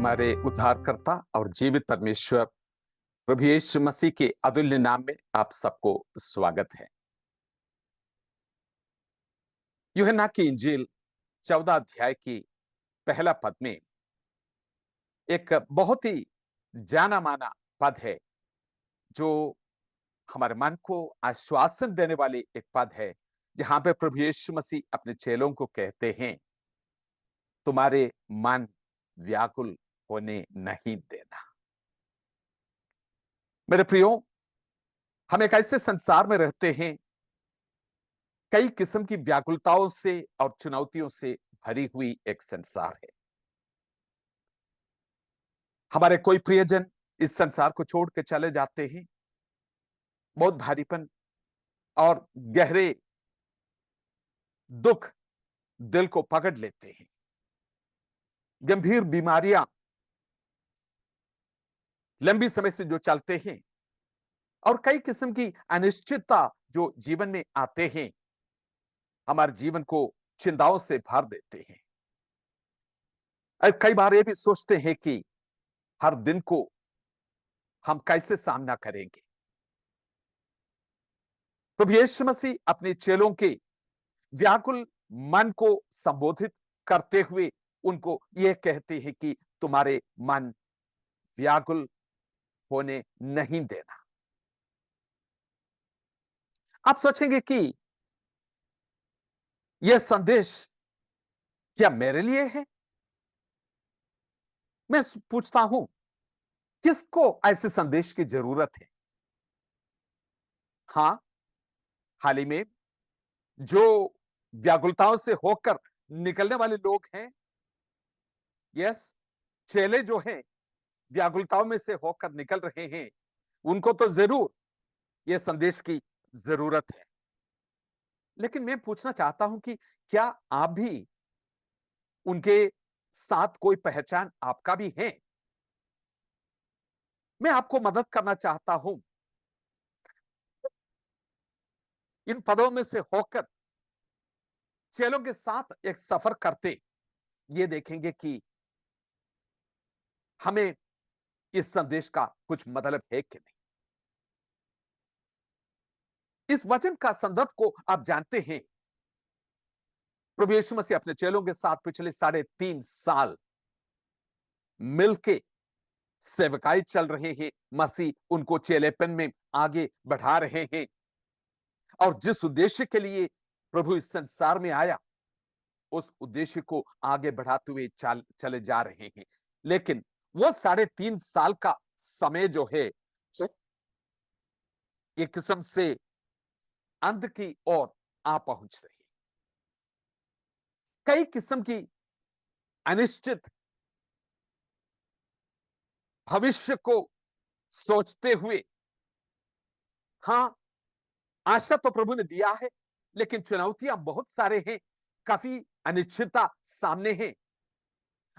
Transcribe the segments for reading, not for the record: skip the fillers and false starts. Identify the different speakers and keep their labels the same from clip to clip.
Speaker 1: हमारे उद्धारकर्ता और जीवित परमेश्वर प्रभु यीशु मसीह के अतुल्य नाम में आप सबको स्वागत है। यूहन्ना की इंजील 14 अध्याय की पहला पद में एक बहुत ही जाना माना पद है, जो हमारे मन को आश्वासन देने वाली एक पद है, जहां पे प्रभु यीशु मसीह अपने चेलों को कहते हैं, तुम्हारे मन व्याकुल होने नहीं देना। मेरे प्रियो, हम एक ऐसे संसार में रहते हैं, कई किस्म की व्याकुलताओं से और चुनौतियों से भरी हुई एक संसार है। हमारे कोई प्रियजन इस संसार को छोड़ के चले जाते हैं। बहुत भारीपन और गहरे दुख दिल को पकड़ लेते हैं। गंभीर बीमारियां लंबी समय से जो चलते हैं और कई किस्म की अनिश्चितता जो जीवन में आते हैं, हमारे जीवन को चिंताओं से भर देते हैं। और कई बार ये भी सोचते हैं कि हर दिन को हम कैसे सामना करेंगे। प्रभु यीशु मसीह अपने चेलों के व्याकुल मन को संबोधित करते हुए उनको यह कहते हैं कि तुम्हारे मन व्याकुल होने नहीं देना। आप सोचेंगे कि यह संदेश क्या मेरे लिए है? मैं पूछता हूं, किसको ऐसे संदेश की जरूरत है? हां, हाल ही में जो व्याकुलताओं से होकर निकलने वाले लोग हैं, यस, चेले जो हैं व्याकुलताओं में से होकर निकल रहे हैं, उनको तो जरूर यह संदेश की जरूरत है। लेकिन मैं पूछना चाहता हूं कि क्या आप भी उनके साथ कोई पहचान आपका भी है? मैं आपको मदद करना चाहता हूं, इन पदों में से होकर चेलों के साथ एक सफर करते ये देखेंगे कि हमें इस संदेश का कुछ मतलब है कि नहीं। इस वचन का संदर्भ को आप जानते हैं। प्रभु यीशु मसीह अपने चेलों के साथ पिछले 3.5 साल मिलके सेवकाई चल रहे हैं। मसीह उनको चेलेपन में आगे बढ़ा रहे हैं और जिस उद्देश्य के लिए प्रभु इस संसार में आया, उस उद्देश्य को आगे बढ़ाते हुए चले जा रहे हैं। लेकिन वो 3.5 साल का समय जो है, एक किस्म से अंत की ओर आ पहुंच रही है। कई किस्म की अनिश्चित भविष्य को सोचते हुए, हां, आशा तो प्रभु ने दिया है, लेकिन चुनौतियां बहुत सारे हैं, काफी अनिश्चितता सामने है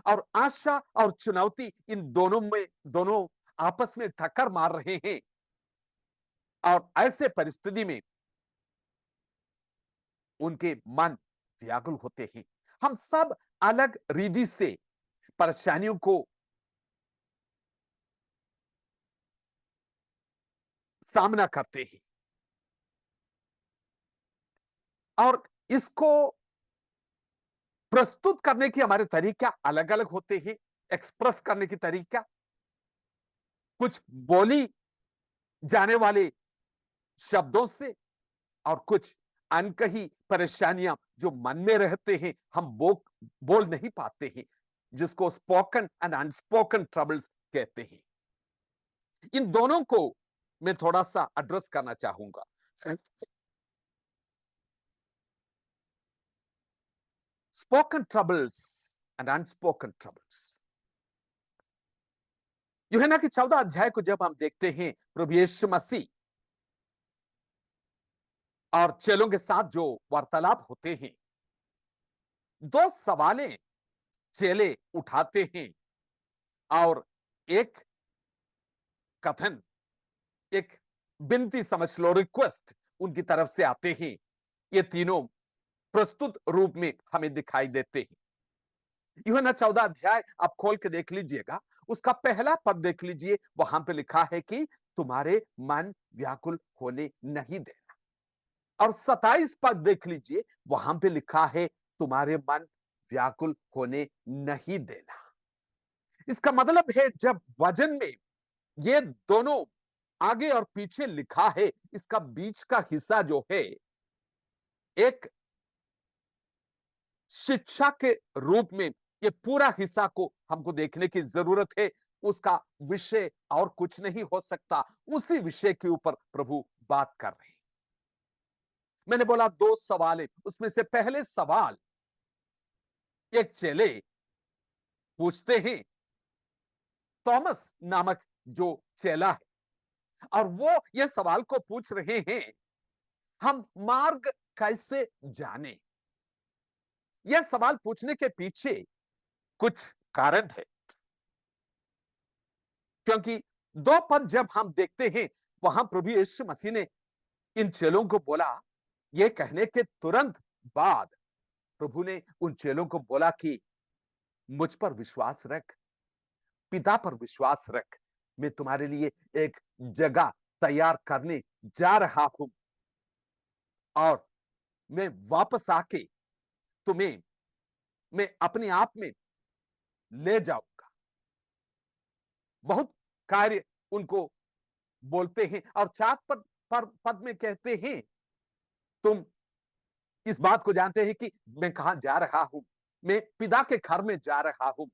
Speaker 1: और आशा और चुनौती इन दोनों आपस में टक्कर मार रहे हैं। और ऐसे परिस्थिति में उनके मन व्याकुल होते हैं। हम सब अलग रीति से परेशानियों को सामना करते हैं और इसको प्रस्तुत करने की हमारे तरीका अलग अलग होते हैं। एक्सप्रेस करने की तरीका, कुछ बोली जाने वाले शब्दों से और कुछ अनकही परेशानियां जो मन में रहते हैं, हम बोल नहीं पाते हैं, जिसको स्पोकन एंड अनस्पोकन ट्रबल्स कहते हैं। इन दोनों को मैं थोड़ा सा एड्रेस करना चाहूंगा। Spoken troubles and unspoken troubles. यूहन्ना की 14 अध्याय को जब हम देखते हैं, प्रभु यीशु मसीह और चेलों के साथ जो वार्तालाप होते हैं, दो सवालें चेले उठाते हैं और एक कथन, एक विनती समझ लो, रिक्वेस्ट उनकी तरफ से आते हैं। ये तीनों प्रस्तुत रूप में हमें दिखाई देते हैं। यूहन्ना 14 अध्याय आप खोल के देख लीजिएगा, उसका पहला पद देख लीजिए, वहां पे लिखा है कि तुम्हारे मन व्याकुल होने नहीं देना। और 27 पद देख लीजिए, वहां पे लिखा है तुम्हारे मन व्याकुल होने नहीं देना। इसका मतलब है जब वचन में ये दोनों आगे और पीछे लिखा है, इसका बीच का हिस्सा जो है एक शिक्षा के रूप में, ये पूरा हिस्सा को हमको देखने की जरूरत है। उसका विषय और कुछ नहीं हो सकता, उसी विषय के ऊपर प्रभु बात कर रहे हैं। मैंने बोला दो सवाल है, उसमें से पहले सवाल एक चेले पूछते हैं, थॉमस नामक जो चेला है, और वो ये सवाल को पूछ रहे हैं, हम मार्ग कैसे जाने। यह सवाल पूछने के पीछे कुछ कारण है, क्योंकि दो पद जब हम देखते हैं, वहां प्रभु यीशु मसीह ने इन चेलों को बोला, यह कहने के तुरंत बाद प्रभु ने उन चेलों को बोला कि मुझ पर विश्वास रख, पिता पर विश्वास रख, मैं तुम्हारे लिए एक जगह तैयार करने जा रहा हूं, और मैं वापस आके तुम्हें मैं अपने आप में ले जाऊंगा। बहुत कार्य उनको बोलते हैं, और चार पद में कहते हैं, तुम इस बात को जानते हैं कि मैं कहां जा रहा हूं, मैं पिता के घर में जा रहा हूं।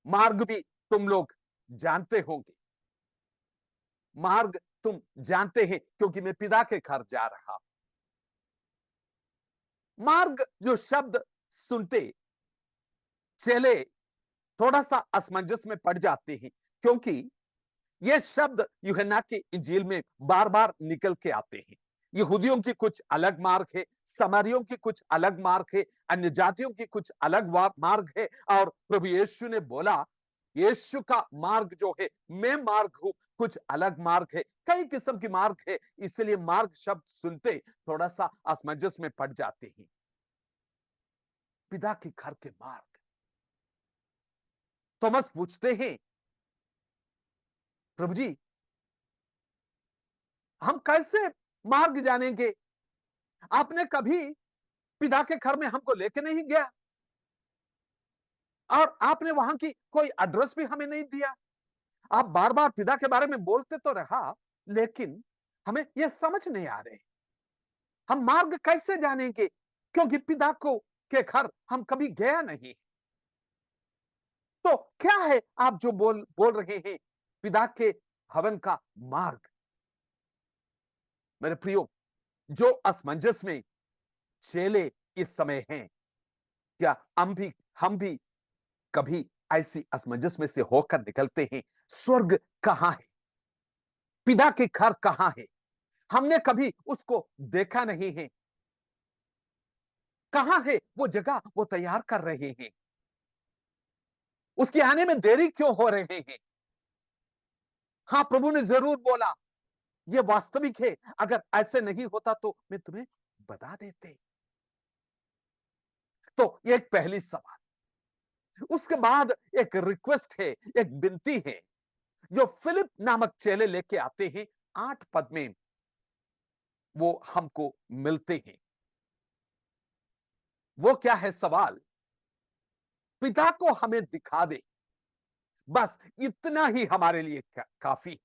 Speaker 1: मार्ग भी तुम लोग जानते होंगे, मार्ग तुम जानते हैं क्योंकि मैं पिता के घर जा रहा हूं। मार्ग जो शब्द सुनते चेले थोड़ा सा असमंजस में पड़ जाते हैं, क्योंकि ये शब्द यूहन्ना की इंजील में बार बार निकल के आते हैं। यहूदियों की कुछ अलग मार्ग है, समारियों की कुछ अलग मार्ग है, अन्य जातियों की कुछ अलग मार्ग है, और प्रभु यीशु ने बोला यीशु का मार्ग जो है, मैं मार्ग हूं, कुछ अलग मार्ग है, कई किस्म की मार्ग है। इसलिए मार्ग शब्द सुनते थोड़ा सा असमंजस में पड़ जाते हैं। पिता के घर के मार्ग। थॉमस पूछते हैं, प्रभु जी हम कैसे मार्ग जानेंगे, आपने कभी पिता के घर में हमको लेके नहीं गया, और आपने वहां की कोई एड्रेस भी हमें नहीं दिया। आप बार बार पिता के बारे में बोलते तो रहा, लेकिन हमें यह समझ नहीं आ रहे, हम मार्ग कैसे जानेंगे, क्योंकि पिता को के घर हम कभी गया नहीं। तो क्या है आप जो बोल बोल रहे हैं, पिता के भवन का मार्ग। मेरे प्रियो, जो असमंजस में चेले इस समय हैं, क्या हम भी कभी ऐसी असमंजस में से होकर निकलते हैं। स्वर्ग कहां है, पिता के घर कहां है, हमने कभी उसको देखा नहीं है। कहां है वो जगह वो तैयार कर रहे हैं, उसके आने में देरी क्यों हो रहे हैं। हाँ, प्रभु ने जरूर बोला, ये वास्तविक है, अगर ऐसे नहीं होता तो मैं तुम्हें बता देते। तो ये एक पहली सवाल। उसके बाद एक रिक्वेस्ट है, एक विनती है, जो फिलिप नामक चेले लेके आते हैं। 8 पद में वो हमको मिलते हैं। वो क्या है सवाल, पिता को हमें दिखा दे, बस इतना ही हमारे लिए काफी है।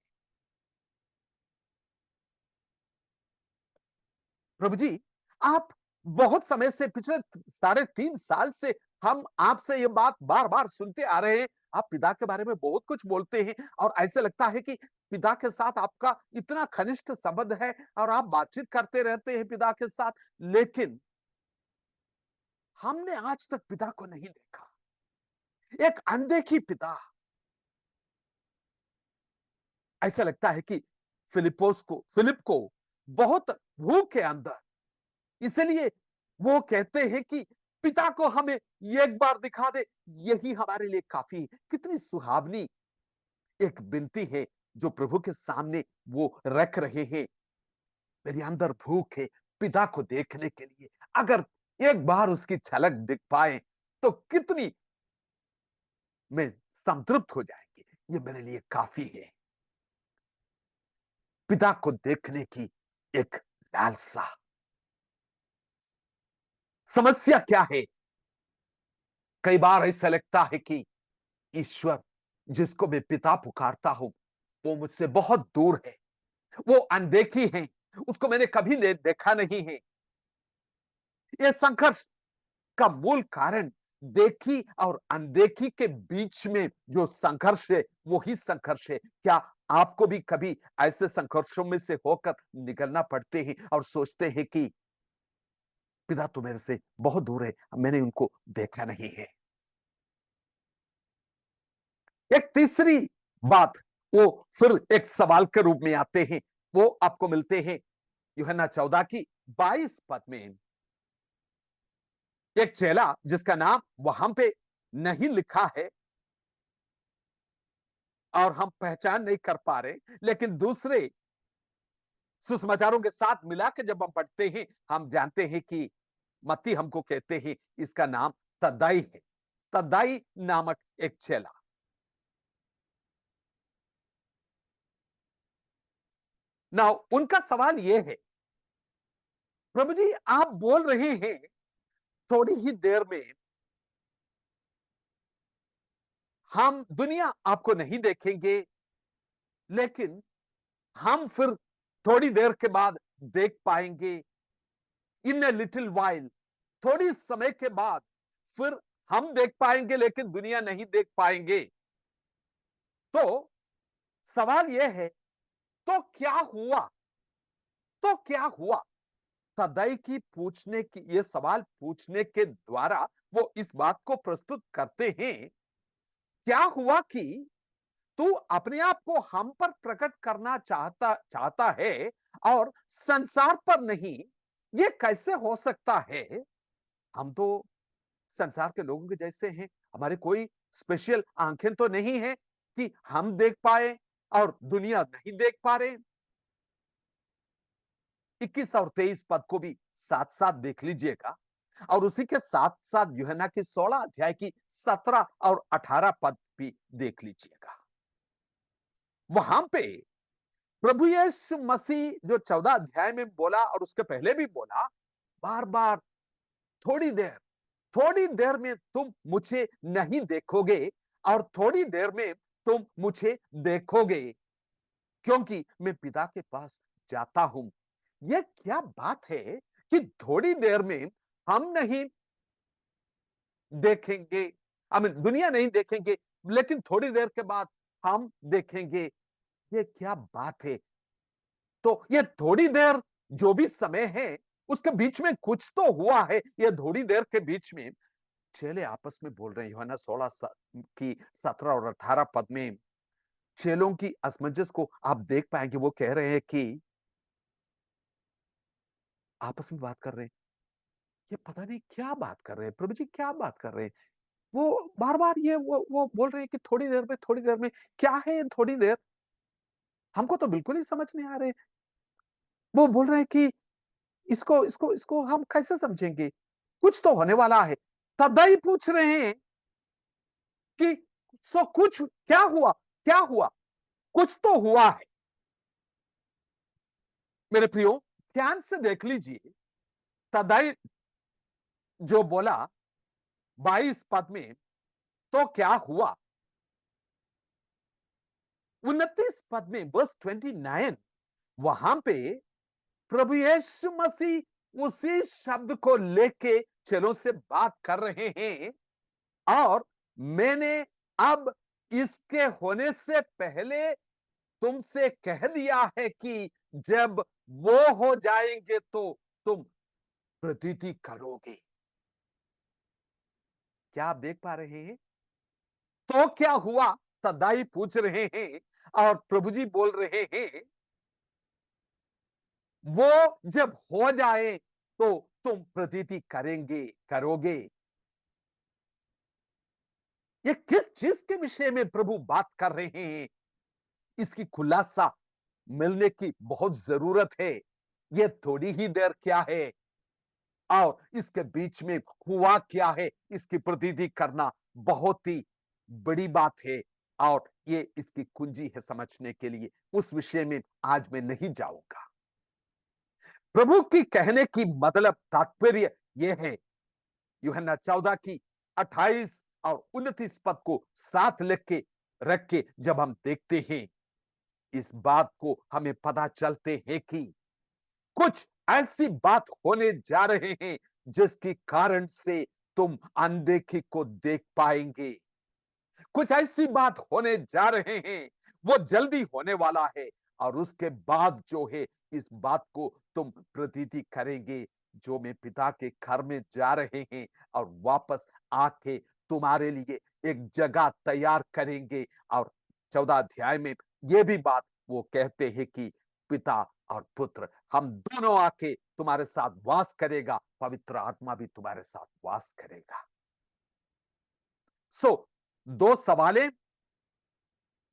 Speaker 1: प्रभु जी, आप बहुत समय से, पिछले 3.5 साल से हम आपसे ये बात बार बार सुनते आ रहे हैं, आप पिता के बारे में बहुत कुछ बोलते हैं, और ऐसे लगता है कि पिता के साथ आपका इतना घनिष्ठ संबंध है, और आप बातचीत करते रहते हैं पिता के साथ, लेकिन हमने आज तक पिता को नहीं देखा। एक अनदेखी पिता। ऐसा लगता है कि फिलिप को बहुत भूख है अंदर, इसलिए वो कहते हैं कि पिता को हमें एक बार दिखा दे, यही हमारे लिए काफी है। कितनी सुहावनी एक विनती है जो प्रभु के सामने वो रख रहे हैं। मेरे अंदर भूख है पिता को देखने के लिए, अगर एक बार उसकी झलक दिख पाए, तो कितनी में संतृप्त हो जाएंगे। ये मेरे लिए काफी है। पिता को देखने की एक लालसा। समस्या क्या है? कई बार ऐसा लगता है कि ईश्वर जिसको मैं पिता पुकारता हूं वो मुझसे बहुत दूर है, वो अनदेखी है, उसको मैंने कभी देखा नहीं है। यह संघर्ष का मूल कारण देखी और अनदेखी के बीच में जो संघर्ष है वो ही संघर्ष है। क्या आपको भी कभी ऐसे संघर्षों में से होकर निकलना पड़ते हैं और सोचते हैं कि पिता तो मेरे से बहुत दूर है, मैंने उनको देखा नहीं है। एक तीसरी बात, वो फिर एक सवाल के रूप में आते हैं, वो आपको मिलते हैं यूहन्ना 14 की 22 पद में। एक चेला जिसका नाम वहां पे नहीं लिखा है और हम पहचान नहीं कर पा रहे, लेकिन दूसरे सुसमाचारों के साथ मिला के जब हम पढ़ते हैं हम जानते हैं कि मत्ती हमको कहते हैं इसका नाम तद्दाई है। तद्दाई नामक एक चेला। ना उनका सवाल यह है, प्रभु जी आप बोल रहे हैं थोड़ी ही देर में हम दुनिया आपको नहीं देखेंगे, लेकिन हम फिर थोड़ी देर के बाद देख पाएंगे। इन ए लिटिल वाइल, थोड़ी समय के बाद फिर हम देख पाएंगे लेकिन दुनिया नहीं देख पाएंगे। तो सवाल यह है, तो क्या हुआ? तो क्या हुआ? तदई की पूछने की, यह सवाल पूछने के द्वारा वो इस बात को प्रस्तुत करते हैं, क्या हुआ कि तू अपने आप को हम पर प्रकट करना चाहता चाहता है और संसार पर नहीं? ये कैसे हो सकता है? हम तो संसार के लोगों के जैसे हैं, हमारे कोई स्पेशल आंखें तो नहीं है कि हम देख पाए और दुनिया नहीं देख पा रहे। 21 और 23 पद को भी साथ साथ देख लीजिएगा और उसी के साथ साथ यूहन्ना की 16 अध्याय की 17 और 18 पद भी देख लीजिएगा। वहां पे प्रभु यीशु मसीह जो 14 अध्याय में बोला और उसके पहले भी बोला, बार बार थोड़ी देर में तुम मुझे नहीं देखोगे और थोड़ी देर में तुम मुझे देखोगे, क्योंकि मैं पिता के पास जाता हूं। यह क्या बात है कि थोड़ी देर में हम नहीं देखेंगे, दुनिया नहीं देखेंगे, लेकिन थोड़ी देर के बाद हम देखेंगे। ये क्या बात है? तो ये थोड़ी देर जो भी समय है उसके बीच में कुछ तो हुआ है। ये थोड़ी देर के बीच में चेले आपस में बोल रहे हैं। यूहन्ना 16 की 17 और 18 पद में चेलों की असमंजस को आप देख पाएंगे। वो कह रहे हैं कि आपस में बात कर रहे हैं, ये पता नहीं क्या बात कर रहे हैं, प्रभु जी क्या बात कर रहे हैं। वो बार बार ये वो बोल रहे हैं कि थोड़ी देर में क्या है थोड़ी देर? हमको तो बिल्कुल ही समझ नहीं आ रहे। वो बोल रहे हैं कि इसको इसको इसको हम कैसे समझेंगे? कुछ तो होने वाला है। तद्दाई पूछ रहे हैं कि सो कुछ क्या हुआ? क्या हुआ? कुछ तो हुआ है। मेरे प्रियो, ध्यान से देख लीजिए। तद्दाई जो बोला 22 पद में, तो क्या हुआ? 29 पद में वर्स 29, वहां पे प्रभु यीशु मसीह उसी शब्द को लेके चेलों से बात कर रहे हैं और मैंने अब इसके होने से पहले तुमसे कह दिया है कि जब वो हो जाएंगे तो तुम प्रतीति करोगे। क्या आप देख पा रहे हैं? तो क्या हुआ? तद्दाई पूछ रहे हैं और प्रभु जी बोल रहे हैं, वो जब हो जाए तो तुम प्रतीति करोगे। ये किस चीज के विषय में प्रभु बात कर रहे हैं? इसकी खुलासा मिलने की बहुत जरूरत है। ये थोड़ी ही देर क्या है? और इसके बीच में हुआ क्या है, इसकी प्रतीति करना बहुत ही बड़ी बात है और ये इसकी कुंजी है समझने के लिए। उस विषय में आज मैं नहीं जाऊंगा। प्रभु की कहने की मतलब तात्पर्य यह है, यूहन्ना 14 की 28 और 29 पद को साथ लिख के रख के जब हम देखते हैं, इस बात को हमें पता चलते हैं कि कुछ ऐसी बात होने जा रहे हैं जिसके कारण से तुम अनदेखी को देख पाएंगे। कुछ ऐसी बात होने जा रहे हैं, वो जल्दी होने वाला है और उसके बाद जो है इस बात को तुम प्रतीति करेंगे, जो मैं पिता के घर में जा रहे हैं और वापस आके तुम्हारे लिए एक जगह तैयार करेंगे। और 14 अध्याय में ये भी बात वो कहते हैं कि पिता और पुत्र हम दोनों आके तुम्हारे साथ वास करेगा, पवित्र आत्मा भी तुम्हारे साथ वास करेगा। सो दो सवालें,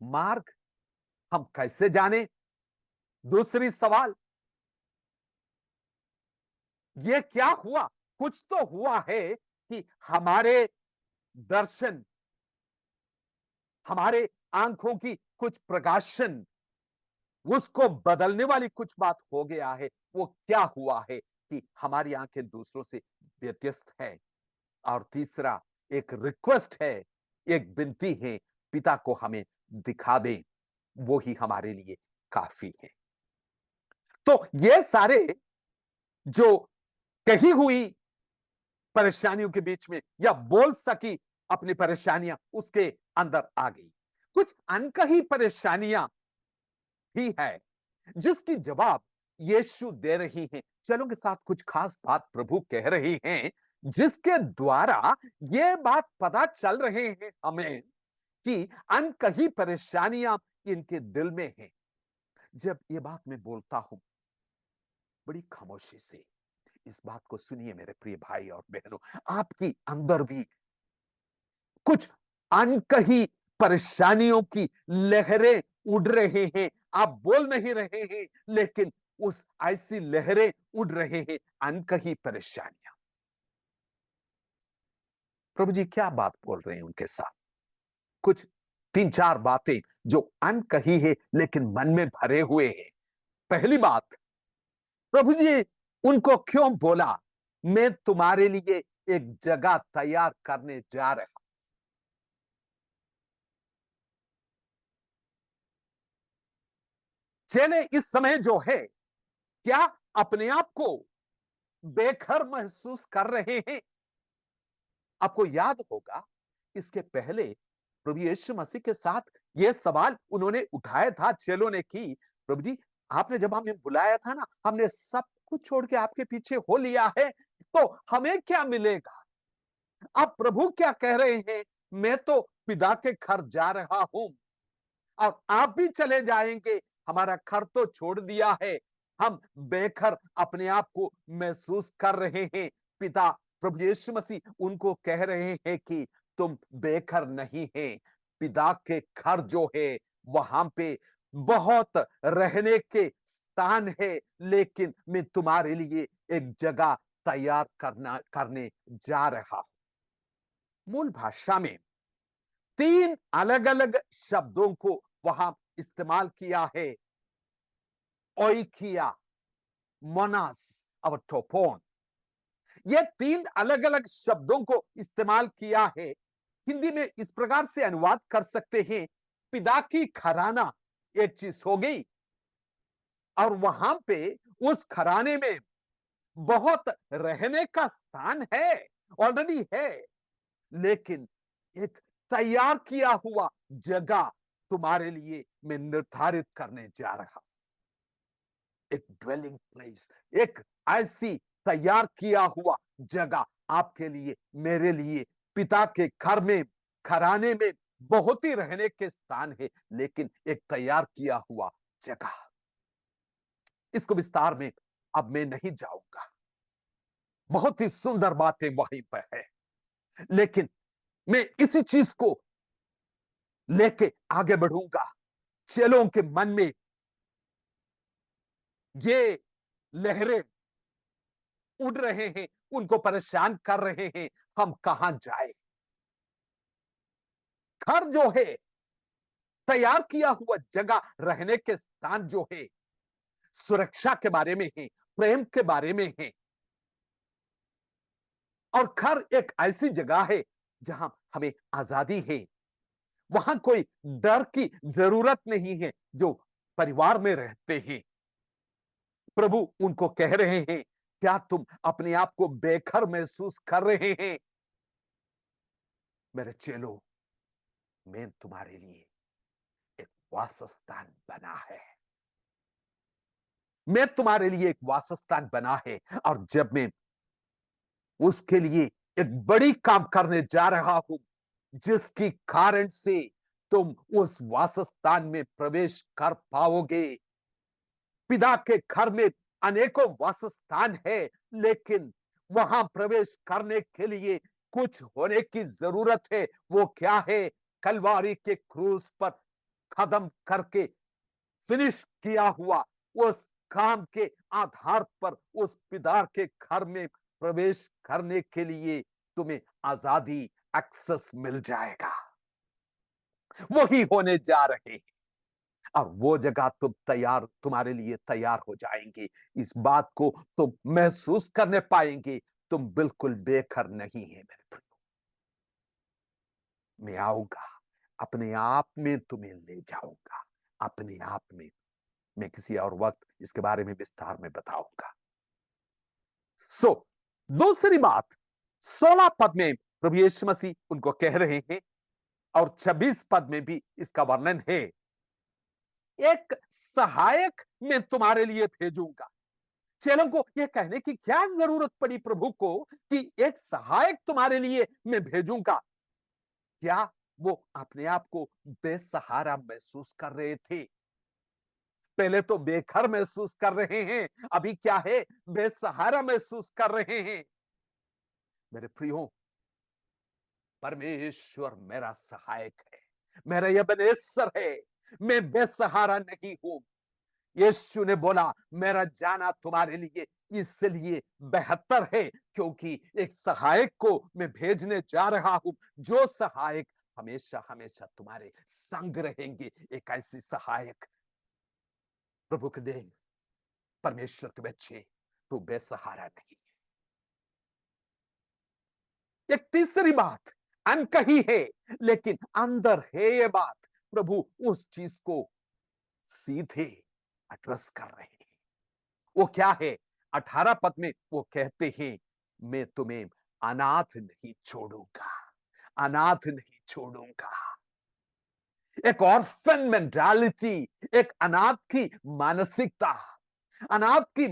Speaker 1: मार्ग हम कैसे जाने, दूसरी सवाल ये क्या हुआ। कुछ तो हुआ है कि हमारे दर्शन, हमारे आंखों की कुछ प्रकाशन, उसको बदलने वाली कुछ बात हो गया है। वो क्या हुआ है कि हमारी आंखें दूसरों से व्यत्यस्त है। और तीसरा एक रिक्वेस्ट है, एक विनती है, पिता को हमें दिखा दें, वो ही हमारे लिए काफी है। तो ये सारे जो कही हुई परेशानियों के बीच में या बोल सकी अपनी परेशानियां उसके अंदर आ गई, कुछ अनकही परेशानियां ही है जिसकी जवाब यीशु दे रही हैं। चलो के साथ कुछ खास बात प्रभु कह रही हैं जिसके द्वारा ये बात पता चल रहे हैं हमें कि अनकही परेशानियां इनके दिल में हैं। जब ये बात मैं बोलता हूं, बड़ी खामोशी से इस बात को सुनिए मेरे प्रिय भाई और बहनों, आपकी अंदर भी कुछ अनकही परेशानियों की लहरें उड़ रहे हैं। आप बोल नहीं रहे हैं, लेकिन उस ऐसी लहरें उड़ रहे हैं, अनकही परेशानियां। प्रभु जी क्या बात बोल रहे हैं उनके साथ, कुछ तीन चार बातें जो अनकही है लेकिन मन में भरे हुए हैं। पहली बात, प्रभु जी उनको क्यों बोला, मैं तुम्हारे लिए एक जगह तैयार करने जा रहा। चेले इस समय जो है, क्या अपने आप को बेघर महसूस कर रहे हैं। आपको याद होगा इसके पहले प्रभु यीशु मसीह के साथ यह सवाल उन्होंने उठाया था, चेलों ने की, प्रभु जी आपने जब हमें बुलाया था ना, हमने सब कुछ छोड़ के आपके पीछे हो लिया है, तो हमें क्या मिलेगा। अब प्रभु क्या कह रहे हैं, मैं तो पिता के घर जा रहा हूं और आप भी चले जाएंगे, हमारा घर तो छोड़ दिया है, हम बेघर अपने आप को महसूस कर रहे हैं। पिता प्रभु यीशु मसीह उनको कह रहे हैं कि तुम बेघर नहीं है, पिता के घर जो है वहां पे बहुत रहने के स्थान है, लेकिन मैं तुम्हारे लिए एक जगह तैयार करने जा रहा हूं। मूल भाषा में तीन अलग अलग शब्दों को वहां इस्तेमाल किया है, ओइकिया, मोनास और टोपोन। ये तीन अलग अलग शब्दों को इस्तेमाल किया है। हिंदी में इस प्रकार से अनुवाद कर सकते हैं, पिता की घराना एक चीज हो गई और वहां पे उस घराने में बहुत रहने का स्थान है, ऑलरेडी है, लेकिन एक तैयार किया हुआ जगह तुम्हारे लिए मैं निर्धारित करने जा रहा। एक ड्वेलिंग प्लेस, एक ऐसी तैयार किया हुआ जगह आपके लिए, मेरे लिए, पिता के घर में, घराने में बहुत ही रहने के स्थान है, लेकिन एक तैयार किया हुआ जगह। इसको विस्तार में अब मैं नहीं जाऊंगा, बहुत ही सुंदर बातें वहीं पर है, लेकिन मैं इसी चीज को लेके आगे बढ़ूंगा। चेलों के मन में ये लहरें उड़ रहे हैं, उनको परेशान कर रहे हैं, हम कहां जाए? घर जो है, तैयार किया हुआ जगह, रहने के स्थान जो है, सुरक्षा के बारे में है, प्रेम के बारे में है। और घर एक ऐसी जगह है जहां हमें आजादी है, वहां कोई डर की जरूरत नहीं है। जो परिवार में रहते हैं, प्रभु उनको कह रहे हैं, क्या तुम अपने आप को बेघर महसूस कर रहे हैं? मेरे चेलो, मैं तुम्हारे लिए एक वासस्थान बना है। मैं तुम्हारे लिए एक वासस्थान बना है, और जब मैं उसके लिए एक बड़ी काम करने जा रहा हूं, जिसकी कारण से तुम उस वासस्थान में प्रवेश कर पाओगे। पिता के घर में अनेकों वासस्थान है, लेकिन वहां प्रवेश करने के लिए कुछ होने की जरूरत है। वो क्या है? कलवारी के क्रूस पर खत्म करके फिनिश किया हुआ उस काम के आधार पर उस पिता के घर में प्रवेश करने के लिए तुम्हें आजादी, एक्सेस मिल जाएगा। वही होने जा रहे हैं, और वो जगह तुम्हारे लिए तैयार हो जाएंगे। इस बात को तुम महसूस करने पाएंगे। तुम बिल्कुल बेघर नहीं है मेरे प्रियो। मैं आऊंगा, अपने आप में तुम्हें ले जाऊंगा, अपने आप में। मैं किसी और वक्त इसके बारे में विस्तार में बताऊंगा। सो दूसरी बात, 16 पद में प्रभु यीशु मसीह उनको कह रहे हैं, और 26 पद में भी इसका वर्णन है, एक सहायक मैं तुम्हारे लिए भेजूंगा। चेलों को यह कहने की क्या जरूरत पड़ी प्रभु को कि एक सहायक तुम्हारे लिए मैं भेजूंगा? क्या वो अपने आप को बेसहारा महसूस कर रहे थे? पहले तो बेघर महसूस कर रहे हैं, अभी क्या है? बेसहारा महसूस कर रहे हैं। मेरे प्रियो, परमेश्वर मेरा सहायक है, मेरा यबनेसर है। मैं बेसहारा नहीं हूं। यीशु ने बोला, मेरा जाना तुम्हारे लिए इसलिए बेहतर है, क्योंकि एक सहायक को मैं भेजने जा रहा हूं, जो सहायक हमेशा हमेशा तुम्हारे संग रहेंगे। एक ऐसी सहायक, प्रभु के देव, परमेश्वर के बच्चे, तू बेसहारा नहीं है। एक तीसरी बात अनकही है, लेकिन अंदर है ये बात। प्रभु उस चीज को सीधे एड्रेस कर रहे हैं। वो क्या है? 18 पद में वो कहते हैं, मैं तुम्हें अनाथ नहीं छोड़ूंगा, अनाथ नहीं छोड़ूंगा। एक ऑर्फन मेंटालिटी, एक अनाथ की मानसिकता। अनाथ की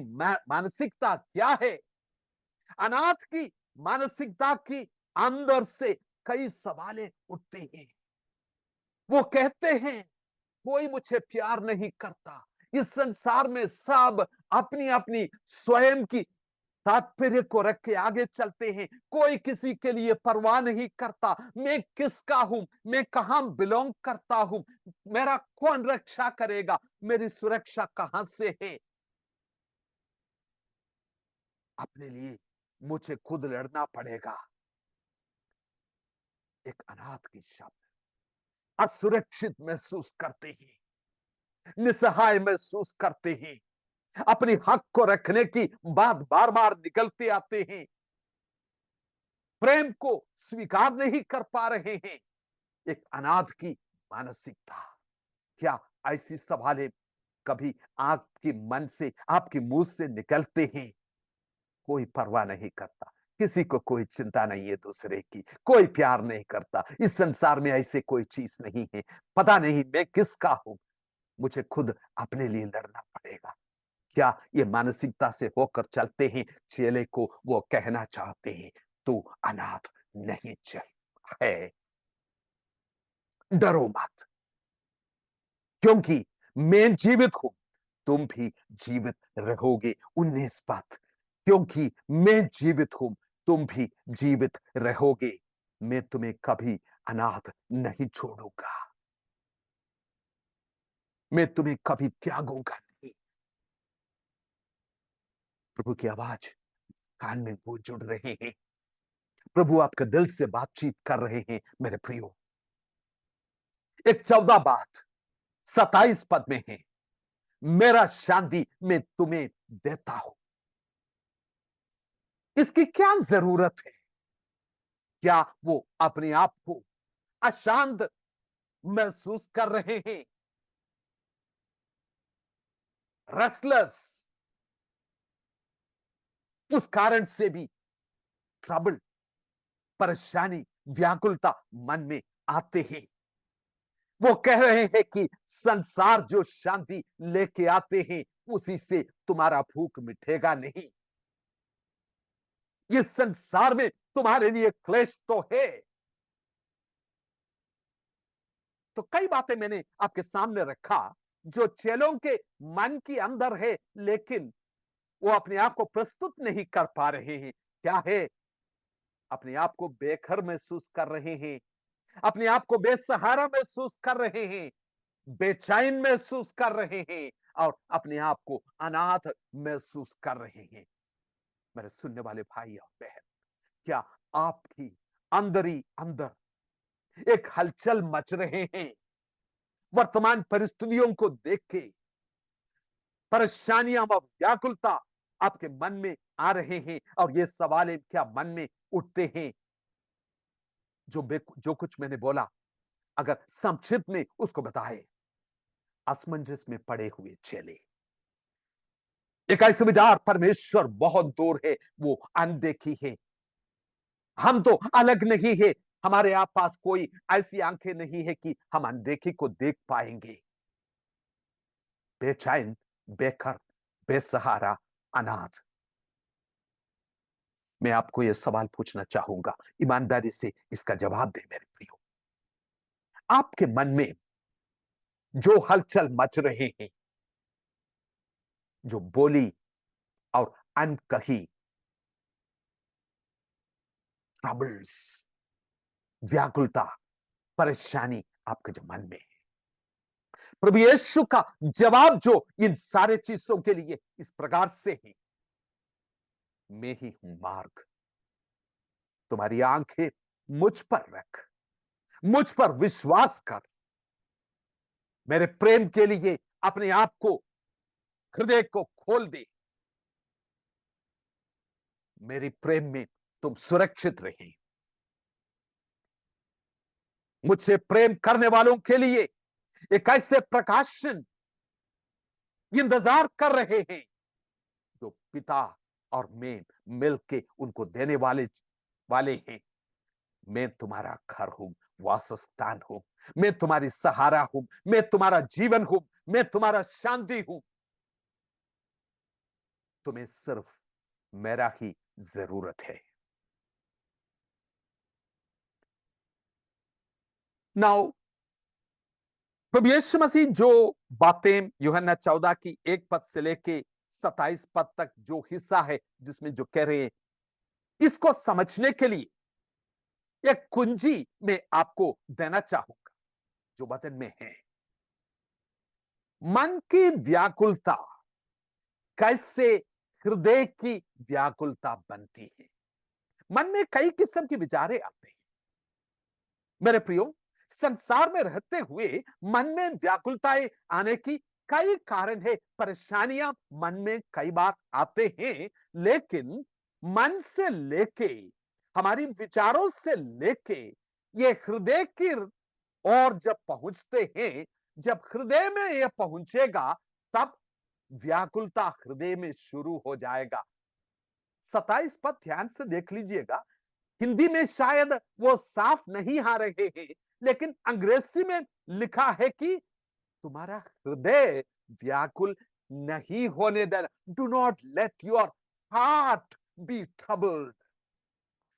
Speaker 1: मानसिकता क्या है? अनाथ की मानसिकता की अंदर से कई सवालें उठते हैं। वो कहते हैं, कोई मुझे प्यार नहीं करता। इस संसार में सब अपनी अपनी स्वयं की तात्पर्य को रख के आगे चलते हैं। कोई किसी के लिए परवाह नहीं करता। मैं किसका हूं? मैं कहां बिलोंग करता हूं? मेरा कौन रक्षा करेगा? मेरी सुरक्षा कहां से है? अपने लिए मुझे खुद लड़ना पड़ेगा। एक अनाथ की शब्द, असुरक्षित महसूस करते हैं, निसहाय महसूस करते हैं। अपनी हक को रखने की बात बार बार निकलते आते हैं। प्रेम को स्वीकार नहीं कर पा रहे हैं। एक अनाथ की मानसिकता। क्या ऐसी सवालें कभी आपके मन से, आपके मुंह से निकलते हैं? कोई परवाह नहीं करता, किसी को कोई चिंता नहीं है दूसरे की, कोई प्यार नहीं करता। इस संसार में ऐसे कोई चीज नहीं है। पता नहीं मैं किसका हूं, मुझे खुद अपने लिए लड़ना पड़ेगा। क्या ये मानसिकता से होकर चलते हैं? चेले को वो कहना चाहते हैं, तू अनाथ नहीं चल है, डरो मत, क्योंकि मैं जीवित हूं, तुम भी जीवित रहोगे। 19 पद, क्योंकि मैं जीवित हूं, तुम भी जीवित रहोगे। मैं तुम्हें कभी अनाथ नहीं छोड़ूंगा, मैं तुम्हें कभी त्यागूंगा नहीं। प्रभु की आवाज कान में गूंज उड़ रहे हैं। प्रभु आपके दिल से बातचीत कर रहे हैं मेरे प्रियो। एक 14 बात 27 पद में है, मेरा शांति मैं तुम्हें देता हूं। इसकी क्या जरूरत है? क्या वो अपने आप को अशांत महसूस कर रहे हैं, रेस्टलेस, उस कारण से भी ट्रबल, परेशानी, व्याकुलता मन में आते हैं? वो कह रहे हैं कि संसार जो शांति लेके आते हैं उसी से तुम्हारा भूख मिटेगा नहीं। ये संसार में तुम्हारे लिए क्लेश तो है। तो कई बातें मैंने आपके सामने रखा जो चेलों के मन के अंदर है, लेकिन वो अपने आप को प्रस्तुत नहीं कर पा रहे हैं। क्या है? अपने आप को बेघर महसूस कर रहे हैं, अपने आप को बेसहारा महसूस कर रहे हैं, बेचैन महसूस कर रहे हैं और अपने आप को अनाथ महसूस कर रहे हैं। मेरे सुनने वाले भाई और बहन, क्या आपकी अंदर ही अंदर एक हलचल मच रहे हैं? वर्तमान परिस्थितियों को देख के परेशानियां व व्याकुलता आपके मन में आ रहे हैं और ये सवाल क्या मन में उठते हैं? जो कुछ मैंने बोला, अगर संक्षिप्त में उसको बताए, असमंजस में पड़े हुए चेले, एक ऐसे विचार परमेश्वर बहुत दूर है, वो अनदेखी है, हम तो अलग नहीं है, हमारे आप पास कोई ऐसी आंखें नहीं है कि हम अनदेखी को देख पाएंगे। बेचैन, बेघर, बेसहारा, अनाथ। मैं आपको यह सवाल पूछना चाहूंगा, ईमानदारी से इसका जवाब दे मेरे प्रियो। आपके मन में जो हलचल मच रहे हैं, जो बोली और अनकही ट्रबल्स, व्याकुलता, परेशानी आपके जो मन में है, प्रभु यीशु का जवाब जो इन सारे चीजों के लिए इस प्रकार से है, मैं ही हूं मार्ग। तुम्हारी आंखें मुझ पर रख, मुझ पर विश्वास कर, मेरे प्रेम के लिए अपने आप को, हृदय को खोल दे। मेरी प्रेम में तुम सुरक्षित रहे। मुझसे प्रेम करने वालों के लिए एक ऐसे प्रकाशन इंतजार कर रहे हैं जो पिता और मैं मिलके उनको देने वाले वाले हैं। मैं तुम्हारा घर हूं, वासस्थान हूं, मैं तुम्हारी सहारा हूं, मैं तुम्हारा जीवन हूं, मैं तुम्हारा शांति हूं। तुम्हें सिर्फ मेरा ही जरूरत है। नाउ प्रभु यीशु मसीह जो बातें यूहन्ना 14 की 1 पद से लेके 27 पद तक जो हिस्सा है, जिसमें जो कह रहे हैं, इसको समझने के लिए एक कुंजी में आपको देना चाहूंगा जो वचन में है। मन की व्याकुलता कैसे हृदय की व्याकुलता बनती है? मन में कई किस्म की विचारें आते हैं मेरे प्रियो। संसार में रहते हुए मन में व्याकुलताएं आने की कई कारण है, परेशानियां मन में कई बार आते हैं, लेकिन मन से लेके, हमारी विचारों से लेके ये हृदय की ओर जब पहुंचते हैं, जब हृदय में ये पहुंचेगा तब व्याकुलता हृदय में शुरू हो जाएगा। 27 पद ध्यान से देख लीजिएगा। हिंदी में शायद वो साफ नहीं आ रहे हैं, लेकिन अंग्रेजी में लिखा है कि तुम्हारा हृदय व्याकुल नहीं होने देना। Do not let your heart be troubled.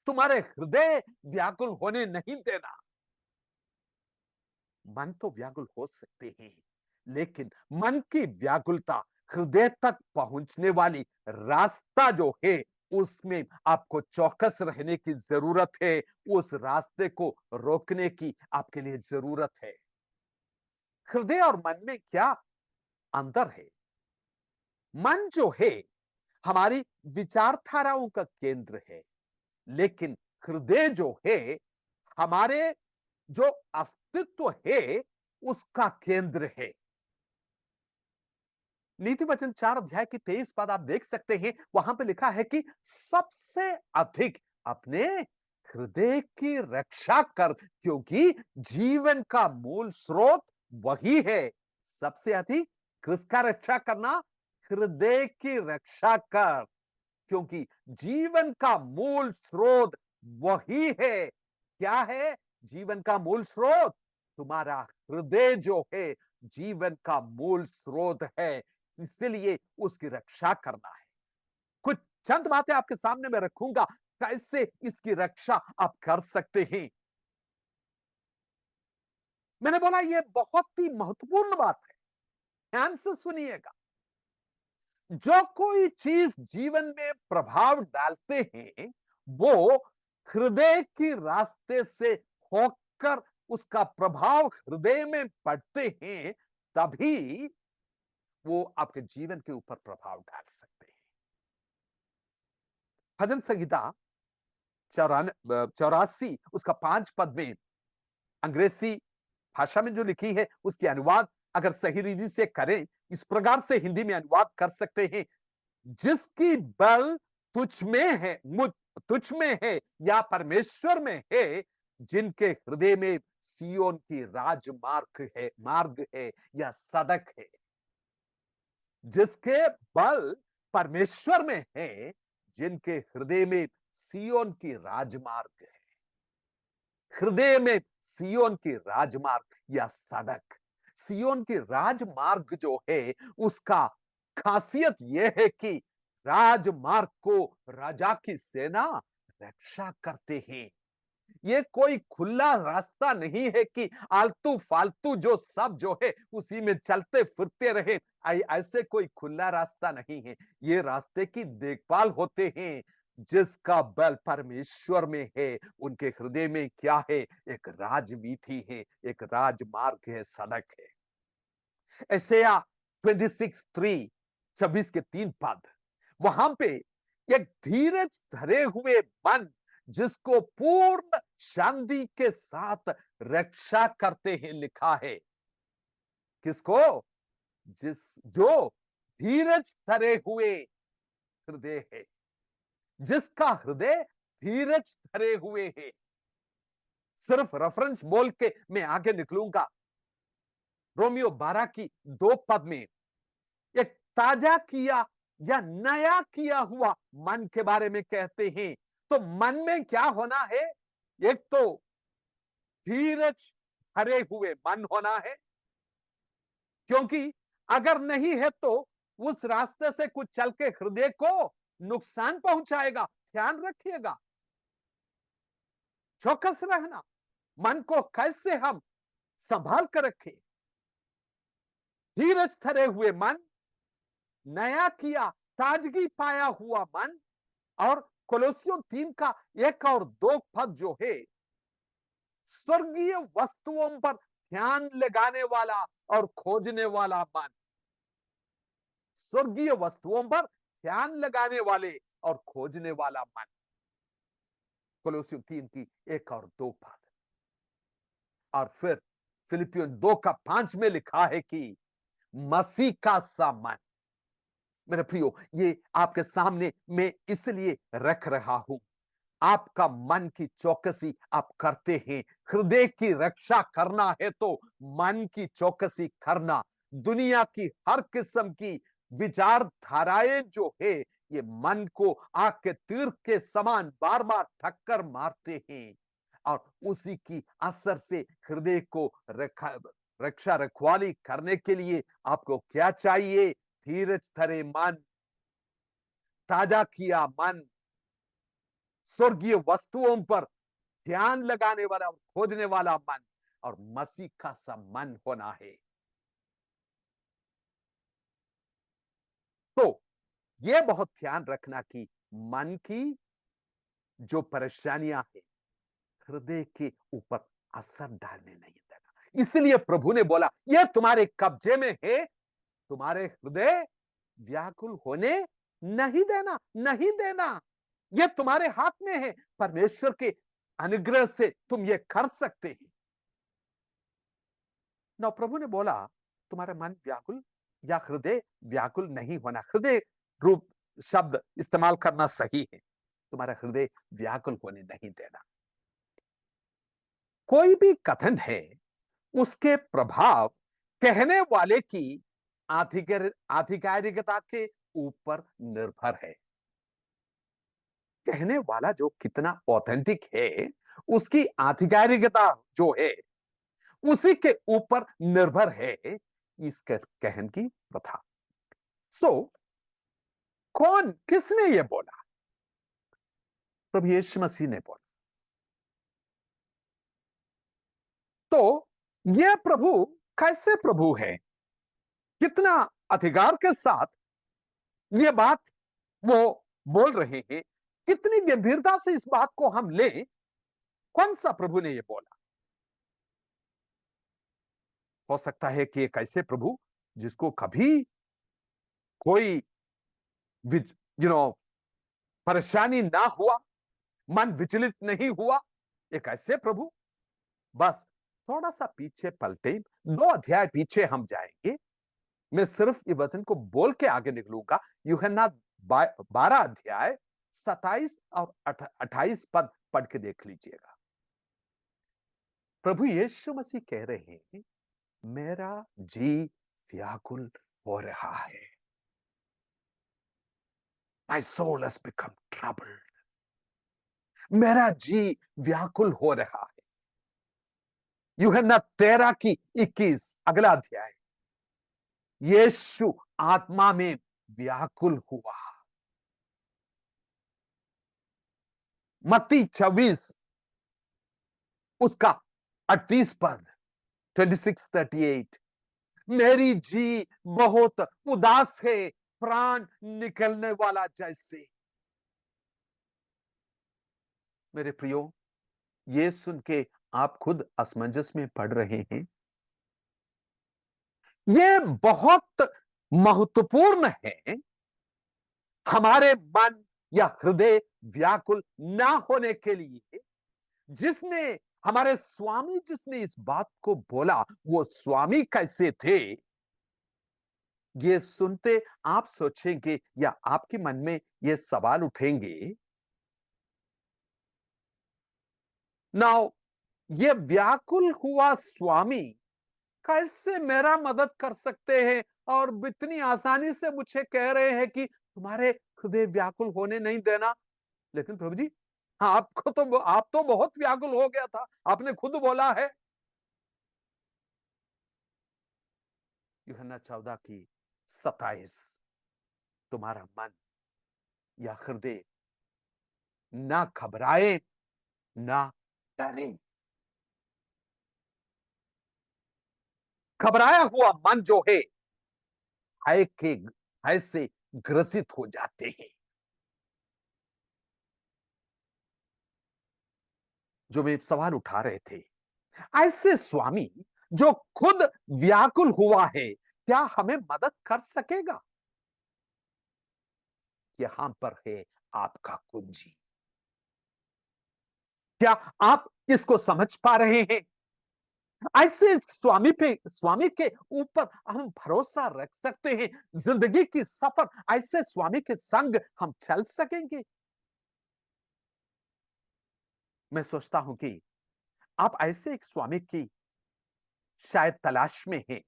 Speaker 1: तुम्हारे हृदय व्याकुल होने नहीं देना। मन तो व्याकुल हो सकते हैं, लेकिन मन की व्याकुलता हृदय तक पहुंचने वाली रास्ता जो है, उसमें आपको चौकस रहने की जरूरत है। उस रास्ते को रोकने की आपके लिए जरूरत है। हृदय और मन में क्या अंतर है? मन जो है हमारी विचारधाराओं का केंद्र है, लेकिन हृदय जो है हमारे जो अस्तित्व है उसका केंद्र है। नीति वचन 4 अध्याय की 23 पद आप देख सकते हैं, वहां पे लिखा है कि सबसे अधिक अपने हृदय की रक्षा कर, क्योंकि जीवन का मूल स्रोत वही है। सबसे अधिक किसका रक्षा करना? हृदय की रक्षा कर, क्योंकि जीवन का मूल स्रोत वही है। क्या है जीवन का मूल स्रोत? तुम्हारा हृदय जो है जीवन का मूल स्रोत है, इसलिए उसकी रक्षा करना है। कुछ चंद बातें आपके सामने मैं रखूंगा, कैसे इसकी रक्षा आप कर सकते हैं। मैंने बोला यह बहुत ही महत्वपूर्ण बात है, ध्यान से सुनिएगा। जो कोई चीज जीवन में प्रभाव डालते हैं वो हृदय की रास्ते से होकर उसका प्रभाव हृदय में पड़ते हैं, तभी वो आपके जीवन के ऊपर प्रभाव डाल सकते हैं। भजन संहिता 84 उसका 5 पद में अंग्रेजी भाषा में जो लिखी है उसकी अनुवाद अगर सही रीति से करें, इस प्रकार से हिंदी में अनुवाद कर सकते हैं, जिसकी बल तुझ में है, मुझ तुझ में है या परमेश्वर में है, जिनके हृदय में सियोन की राजमार्ग है, मार्ग है या सड़क है। जिसके बल परमेश्वर में है, जिनके हृदय में सियोन की राजमार्ग है। हृदय में सियोन की राजमार्ग या सड़क, सियोन की राजमार्ग जो है उसका खासियत यह है कि राजमार्ग को राजा की सेना रक्षा करते हैं। ये कोई खुला रास्ता नहीं है कि आलतू फालतू जो सब जो है उसी में चलते फिरते रहे, ऐसे कोई खुला रास्ता नहीं है। ये रास्ते की देखभाल होते हैं। जिसका बल परमेश्वर में है उनके हृदय में क्या है? एक राजवीथी है, एक राजमार्ग है, सड़क है। यशायाह 26:3 26 के 3 पद, वहां पे एक धीरज धरे हुए मन जिसको पूर्ण शांति के साथ रक्षा करते हैं लिखा है। किसको? जो धीरज धरे हुए हृदय है, जिसका हृदय धीरज धरे हुए है। सिर्फ रेफरेंस बोल के मैं आगे निकलूंगा। रोमियो 12 की 2 पद में एक ताजा किया या नया किया हुआ मन के बारे में कहते हैं। तो मन में क्या होना है? एक तो धीरज भरे हुए मन होना है, क्योंकि अगर नहीं है तो उस रास्ते से कुछ चल के हृदय को नुकसान पहुंचाएगा। ध्यान रखिएगा, चौकस रहना। मन को कैसे हम संभाल कर रखें? धीरज धरे हुए मन, नया किया ताजगी पाया हुआ मन, और कोलोसियों 3 का 1 और 2 पद जो है स्वर्गीय वस्तुओं पर ध्यान लगाने वाला और खोजने वाला मन। स्वर्गीय वस्तुओं पर ध्यान लगाने वाले और खोजने वाला मन। कोलोसियों 3 की 1 और 2 पद। और फिर फिलिपियों 2 का 5 में लिखा है कि मसीह का सा मन। मेरे प्रियो, ये आपके सामने मैं इसलिए रख रहा हूं। आपका मन की चौकसी आप करते हैं, हृदय की रक्षा करना है तो मन की चौकसी करना। दुनिया की हर किस्म की विचारधाराएं जो है ये मन को आग के तीर के समान बार बार ठक्कर मारते हैं, और उसी की असर से हृदय को रक्षा रखवाली करने के लिए आपको क्या चाहिए? धीरज धरे मन, ताजा किया मन, स्वर्गीय वस्तुओं पर ध्यान लगाने वाला और खोजने वाला मन, और मसीह का सा मन होना है। तो यह बहुत ध्यान रखना कि मन की जो परेशानियां हैं हृदय के ऊपर असर डालने नहीं देना। इसलिए प्रभु ने बोला यह तुम्हारे कब्जे में है, तुम्हारे हृदय व्याकुल होने नहीं देना, नहीं देना, ये तुम्हारे हाथ में है। परमेश्वर के अनुग्रह से तुम ये कर सकते हैं। ना प्रभु ने बोला तुम्हारा मन व्याकुल या हृदय व्याकुल नहीं होना। हृदय रूप शब्द इस्तेमाल करना सही है। तुम्हारा हृदय व्याकुल होने नहीं देना। कोई भी कथन है उसके प्रभाव कहने वाले की आधिकारिकता के ऊपर निर्भर है। कहने वाला जो कितना ऑथेंटिक है उसकी आधिकारिकता जो है उसी के ऊपर निर्भर है इस कहन की प्रथा। सो कौन किसने यह बोला? प्रभु यीशु मसीह ने बोला। तो यह प्रभु कैसे प्रभु है? कितना अधिकार के साथ यह बात वो बोल रहे हैं? कितनी गंभीरता से इस बात को हम लें? कौन सा प्रभु ने यह बोला? हो सकता है कि एक ऐसे प्रभु जिसको कभी कोई परेशानी ना हुआ, मन विचलित नहीं हुआ, एक ऐसे प्रभु। बस थोड़ा सा पीछे पलटे, 2 अध्याय पीछे हम जाएंगे। मैं सिर्फ ये वचन को बोल के आगे निकलूंगा। यूहन्ना 12 अध्याय 27 और 28 पद पढ़ के देख लीजिएगा। प्रभु यीशु मसीह कह रहे हैं मेरा जी व्याकुल हो रहा है। My soul has become troubled. मेरा जी व्याकुल हो रहा है। यूहन्ना 13 की 21 अगला अध्याय। यीशु आत्मा में व्याकुल हुआ। मत्ती 26 उसका 38 पद 26:38 मेरी जी बहुत उदास है, प्राण निकलने वाला जैसे। मेरे प्रियो, ये सुन के आप खुद असमंजस में पड़ रहे हैं। ये बहुत महत्वपूर्ण है हमारे मन या हृदय व्याकुल ना होने के लिए। जिसने हमारे स्वामी जिसने इस बात को बोला वो स्वामी कैसे थे? ये सुनते आप सोचेंगे या आपके मन में ये सवाल उठेंगे, नाउ ये व्याकुल हुआ स्वामी कैसे मेरा मदद कर सकते हैं और इतनी आसानी से मुझे कह रहे हैं कि तुम्हारे हृदय व्याकुल होने नहीं देना। लेकिन प्रभु जी, हाँ, आप तो बहुत व्याकुल हो गया था, आपने खुद बोला है। यूहन्ना 14 की 27 तुम्हारा मन या हृदय ना घबराए ना डरे। घबराया हुआ मन जो है भय के भय से ग्रसित हो जाते हैं। जो वे सवाल उठा रहे थे, ऐसे स्वामी जो खुद व्याकुल हुआ है क्या हमें मदद कर सकेगा? यहां पर है आपका कुंजी। क्या आप इसको समझ पा रहे हैं? ऐसे स्वामी के ऊपर हम भरोसा रख सकते हैं। जिंदगी की सफर ऐसे स्वामी के संग हम चल सकेंगे। मैं सोचता हूं कि आप ऐसे एक स्वामी की शायद तलाश में हैं।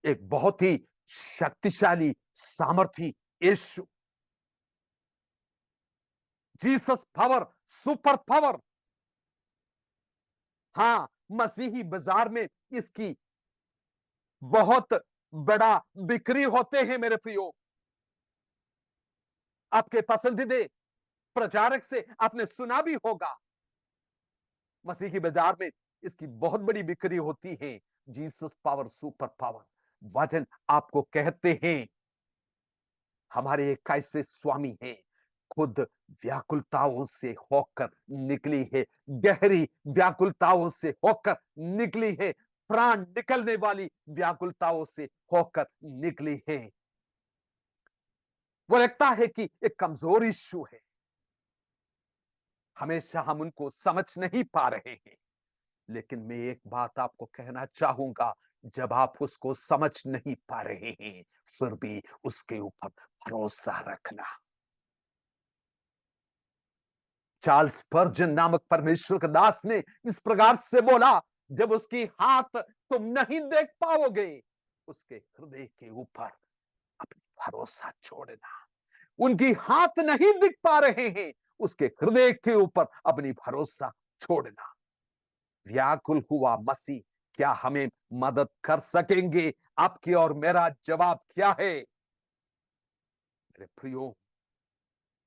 Speaker 1: एक बहुत ही शक्तिशाली सामर्थी यीशु, जीसस पावर, सुपर पावर। हाँ, मसीही बाजार में इसकी बहुत बड़ा बिक्री होते हैं मेरे प्रियो। आपके पसंदीदा प्रचारक से आपने सुना भी होगा, मसीही बाजार में इसकी बहुत बड़ी बिक्री होती है। Jesus power, super power. वचन आपको कहते हैं हमारे एक ऐसे स्वामी हैं खुद व्याकुलताओं से होकर निकली है, गहरी व्याकुलताओं से होकर निकली है, प्राण निकलने वाली व्याकुलताओं से होकर निकली है। वो लगता है कि एक कमजोर इश्यू है, हमेशा हम उनको समझ नहीं पा रहे हैं। लेकिन मैं एक बात आपको कहना चाहूंगा, जब आप उसको समझ नहीं पा रहे हैं, फिर भी उसके ऊपर भरोसा रखना। चार्ल्स स्पर्जन नामक परमेश्वर का दास ने इस प्रकार से बोला, जब उसकी हाथ तुम नहीं देख पाओगे, उसके हृदय के ऊपर अपनी भरोसा छोड़ना। उनकी हाथ नहीं दिख पा रहे हैं, उसके हृदय के ऊपर अपनी भरोसा छोड़ना। व्याकुल हुआ मसीह क्या हमें मदद कर सकेंगे? आपकी और मेरा जवाब क्या है? मेरे प्रियो,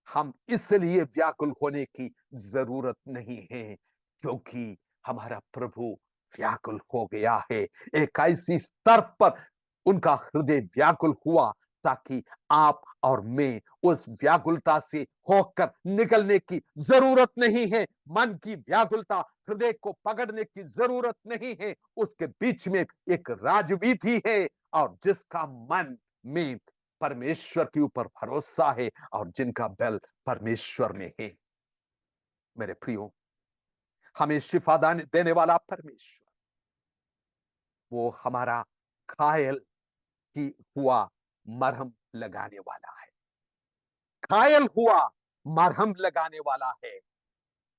Speaker 1: हम इसलिए व्याकुल होने की जरूरत नहीं है क्योंकि हमारा प्रभु व्याकुल हो गया है। एक ऐसी स्तर पर उनका हृदय व्याकुल हुआ ताकि आप और मैं उस व्याकुलता से होकर निकलने की जरूरत नहीं है। मन की व्याकुलता, हृदय को पकड़ने की जरूरत नहीं है। उसके बीच में एक राजवीथी है, और जिसका मन में परमेश्वर के ऊपर भरोसा है और जिनका बल परमेश्वर में है। मेरे प्रियो, हमें शिफा देने वाला परमेश्वर, वो हमारा घायल की हुआ मरहम लगाने वाला है। घायल हुआ मरहम लगाने वाला है।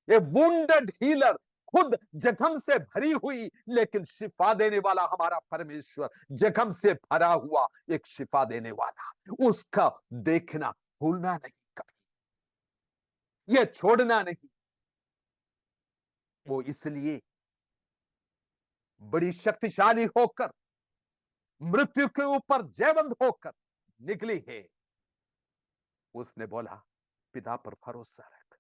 Speaker 1: ये वुंडेड हीलर, खुद जख्म से भरी हुई लेकिन शिफा देने वाला हमारा परमेश्वर, जख्म से भरा हुआ एक शिफा देने वाला, उसका देखना भूलना नहीं कभी, ये छोड़ना नहीं। वो इसलिए बड़ी शक्तिशाली होकर, मृत्यु के ऊपर जयवंत होकर निकली है। उसने बोला, पिता पर भरोसा रख,